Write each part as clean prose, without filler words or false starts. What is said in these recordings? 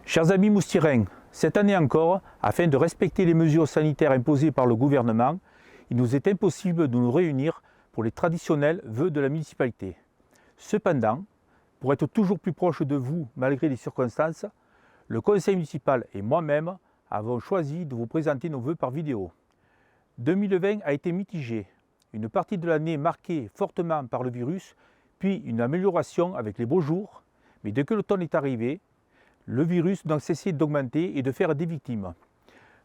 Chers amis moustirains, cette année encore, afin de respecter les mesures sanitaires imposées par le gouvernement, il nous est impossible de nous réunir pour les traditionnels vœux de la municipalité. Cependant, pour être toujours plus proche de vous malgré les circonstances, le conseil municipal et moi-même avons choisi de vous présenter nos vœux par vidéo. 2020 a été mitigé, une partie de l'année marquée fortement par le virus, puis une amélioration avec les beaux jours, mais dès que l'automne est arrivé, le virus n'a cessé d'augmenter et de faire des victimes.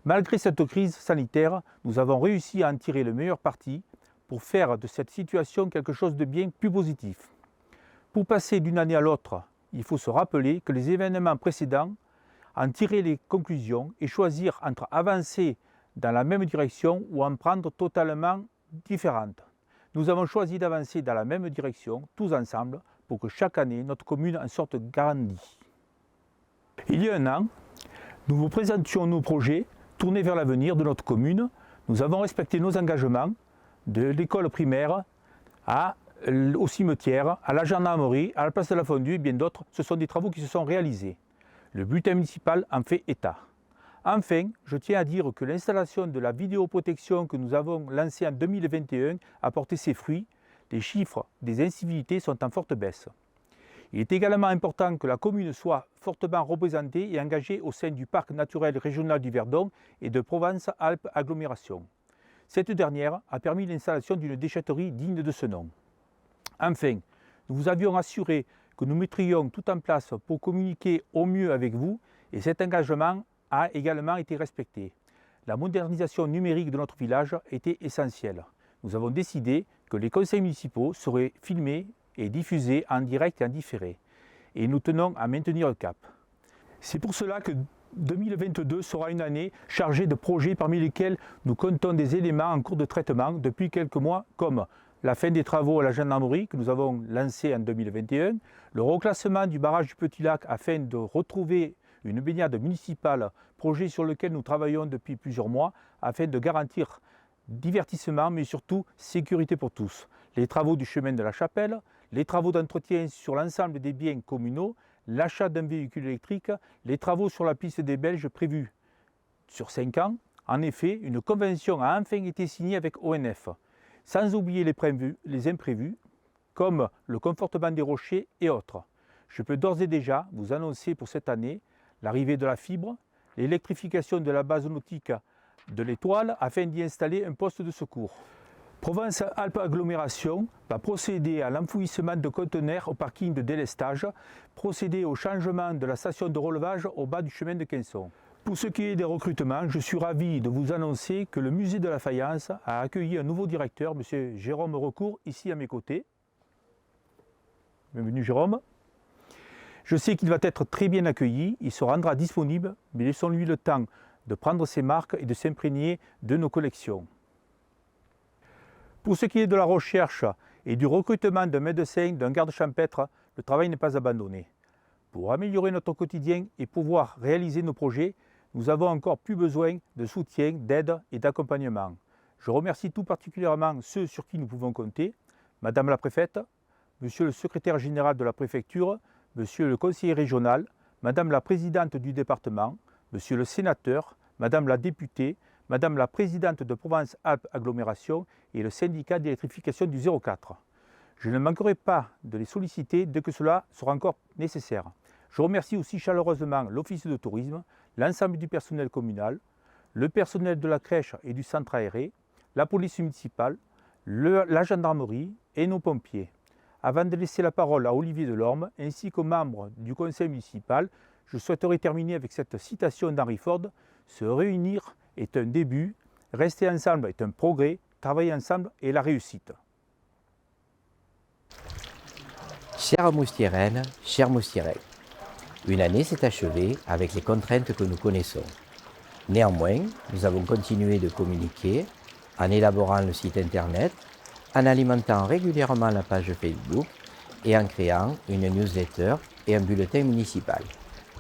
Malgré cette crise sanitaire, nous avons réussi à en tirer le meilleur parti pour faire de cette situation quelque chose de bien plus positif. Pour passer d'une année à l'autre, il faut se rappeler que les événements précédents, en tirer les conclusions et choisir entre avancer dans la même direction ou en prendre totalement différentes. Nous avons choisi d'avancer dans la même direction, tous ensemble, pour que chaque année, notre commune en sorte grandie. Il y a un an, nous vous présentions nos projets tournés vers l'avenir de notre commune. Nous avons respecté nos engagements de l'école primaire au cimetière, à la gendarmerie, à la place de la Fondue et bien d'autres. Ce sont des travaux qui se sont réalisés. Le bulletin municipal en fait état. Enfin, je tiens à dire que l'installation de la vidéoprotection que nous avons lancée en 2021 a porté ses fruits. Les chiffres des incivilités sont en forte baisse. Il est également important que la commune soit fortement représentée et engagée au sein du parc naturel régional du Verdon et de Provence-Alpes Agglomération. Cette dernière a permis l'installation d'une déchetterie digne de ce nom. Enfin, nous vous avions assuré que nous mettrions tout en place pour communiquer au mieux avec vous et cet engagement a également été respecté. La modernisation numérique de notre village était essentielle. Nous avons décidé que les conseils municipaux seraient filmés et diffusés en direct et en différé. Et nous tenons à maintenir le cap. C'est pour cela que 2022 sera une année chargée de projets parmi lesquels nous comptons des éléments en cours de traitement depuis quelques mois comme la fin des travaux à la gendarmerie que nous avons lancé en 2021, le reclassement du barrage du Petit Lac afin de retrouver une baignade municipale, projet sur lequel nous travaillons depuis plusieurs mois afin de garantir divertissement mais surtout sécurité pour tous. Les travaux du chemin de la Chapelle, les travaux d'entretien sur l'ensemble des biens communaux, l'achat d'un véhicule électrique, les travaux sur la piste des Belges prévus sur 5 ans. En effet, une convention a enfin été signée avec ONF, sans oublier les imprévus, comme le confortement des rochers et autres. Je peux d'ores et déjà vous annoncer pour cette année l'arrivée de la fibre, l'électrification de la base nautique de l'Étoile afin d'y installer un poste de secours. Provence-Alpes Agglomération va procéder à l'enfouissement de conteneurs au parking de délestage, procéder au changement de la station de relevage au bas du chemin de Quinson. Pour ce qui est des recrutements, je suis ravi de vous annoncer que le musée de la faïence a accueilli un nouveau directeur, M. Jérôme Recourt, ici à mes côtés. Bienvenue Jérôme. Je sais qu'il va être très bien accueilli, il se rendra disponible, mais laissons-lui le temps de prendre ses marques et de s'imprégner de nos collections. Pour ce qui est de la recherche et du recrutement d'un médecin, d'un garde champêtre, le travail n'est pas abandonné. Pour améliorer notre quotidien et pouvoir réaliser nos projets, nous avons encore plus besoin de soutien, d'aide et d'accompagnement. Je remercie tout particulièrement ceux sur qui nous pouvons compter, Madame la préfète, Monsieur le secrétaire général de la préfecture, Monsieur le conseiller régional, Madame la présidente du département, Monsieur le sénateur, Madame la députée, Madame la présidente de Provence-Alpes Agglomération et le syndicat d'électrification du 04. Je ne manquerai pas de les solliciter dès que cela sera encore nécessaire. Je remercie aussi chaleureusement l'Office de tourisme, l'ensemble du personnel communal, le personnel de la crèche et du centre aéré, la police municipale, la gendarmerie et nos pompiers. Avant de laisser la parole à Olivier Delorme ainsi qu'aux membres du conseil municipal, je souhaiterais terminer avec cette citation d'Henry Ford. Se réunir est un début, rester ensemble est un progrès, travailler ensemble est la réussite. Chères Moustiraines, chers Moustirains, une année s'est achevée avec les contraintes que nous connaissons. Néanmoins, nous avons continué de communiquer en élaborant le site internet, en alimentant régulièrement la page Facebook et en créant une newsletter et un bulletin municipal,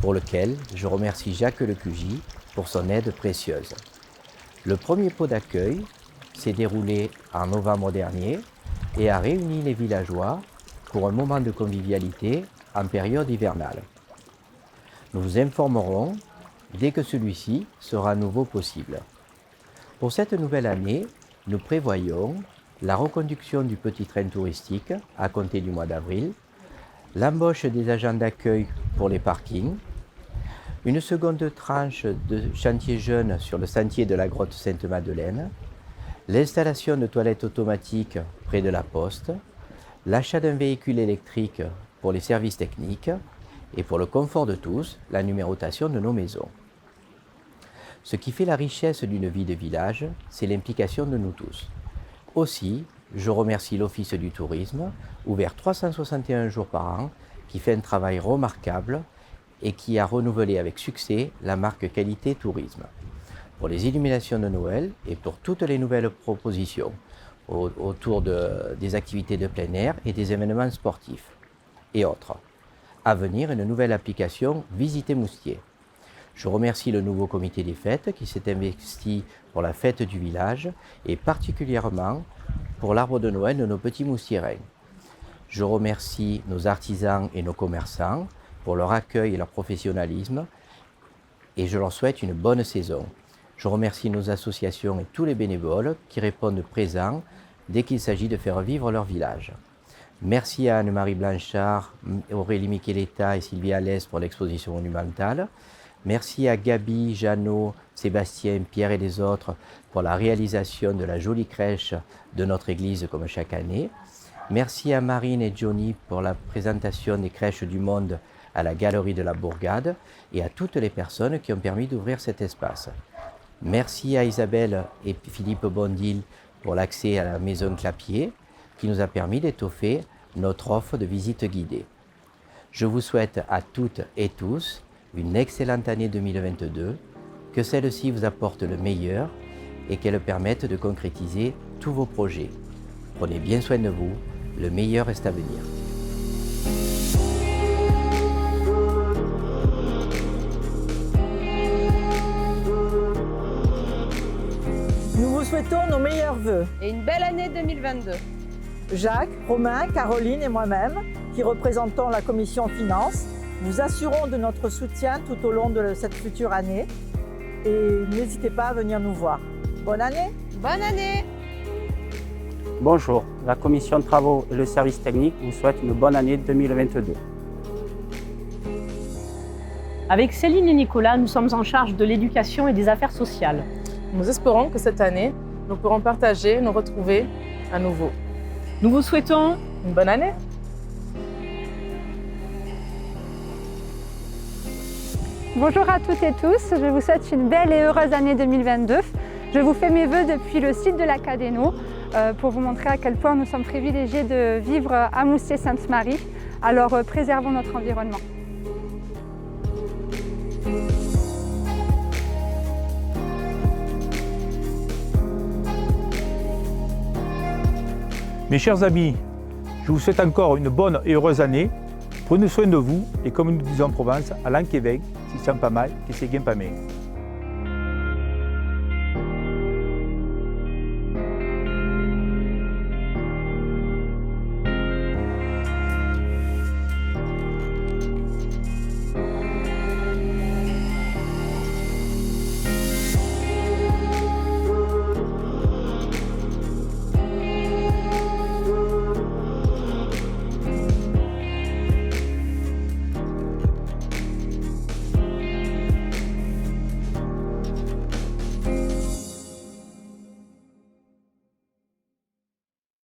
pour lequel je remercie Jacques Lecugy pour son aide précieuse. Le premier pot d'accueil s'est déroulé en novembre dernier et a réuni les villageois pour un moment de convivialité en période hivernale. Nous vous informerons dès que celui-ci sera à nouveau possible. Pour cette nouvelle année, nous prévoyons la reconduction du petit train touristique à compter du mois d'avril, l'embauche des agents d'accueil pour les parkings, une seconde tranche de chantier jeunes sur le sentier de la grotte Sainte-Madeleine, l'installation de toilettes automatiques près de la poste, l'achat d'un véhicule électrique pour les services techniques et pour le confort de tous, la numérotation de nos maisons. Ce qui fait la richesse d'une vie de village, c'est l'implication de nous tous. Aussi, je remercie l'Office du tourisme, ouvert 361 jours par an, qui fait un travail remarquable et qui a renouvelé avec succès la marque Qualité Tourisme. Pour les illuminations de Noël et pour toutes les nouvelles propositions autour des activités de plein air et des événements sportifs et autres. À venir, une nouvelle application Visiter Moustier. Je remercie le nouveau comité des fêtes qui s'est investi pour la fête du village et particulièrement pour l'arbre de Noël de nos petits moustierins. Je remercie nos artisans et nos commerçants pour leur accueil et leur professionnalisme et je leur souhaite une bonne saison. Je remercie nos associations et tous les bénévoles qui répondent présents dès qu'il s'agit de faire vivre leur village. Merci à Anne-Marie Blanchard, Aurélie Micheletta et Sylvie Alès pour l'exposition monumentale. Merci à Gabi, Jeannot, Sébastien, Pierre et les autres pour la réalisation de la jolie crèche de notre église comme chaque année. Merci à Marine et Johnny pour la présentation des crèches du monde à la Galerie de la Bourgade et à toutes les personnes qui ont permis d'ouvrir cet espace. Merci à Isabelle et Philippe Bondil pour l'accès à la maison Clapier qui nous a permis d'étoffer notre offre de visite guidée. Je vous souhaite à toutes et tous une excellente année 2022, que celle-ci vous apporte le meilleur et qu'elle permette de concrétiser tous vos projets. Prenez bien soin de vous, le meilleur reste à venir. Nous vous souhaitons nos meilleurs vœux. Et une belle année 2022. Jacques, Romain, Caroline et moi-même, qui représentons la commission finances, vous assurons de notre soutien tout au long de cette future année et n'hésitez pas à venir nous voir. Bonne année! Bonne année! Bonjour, la commission travaux et le service technique vous souhaite une bonne année 2022. Avec Céline et Nicolas, nous sommes en charge de l'éducation et des affaires sociales. Nous espérons que cette année, nous pourrons partager, nous retrouver à nouveau. Nous vous souhaitons Une bonne année! Bonjour à toutes et tous, je vous souhaite une belle et heureuse année 2022. Je vous fais mes vœux depuis le site de l'Acadéno pour vous montrer à quel point nous sommes privilégiés de vivre à Moustier-Sainte-Marie. Alors préservons notre environnement. Mes chers amis, je vous souhaite encore une bonne et heureuse année. Prenez soin de vous et comme nous disons en Provence, à l'an Québec, si c'est pas mal, que c'est bien pas mal.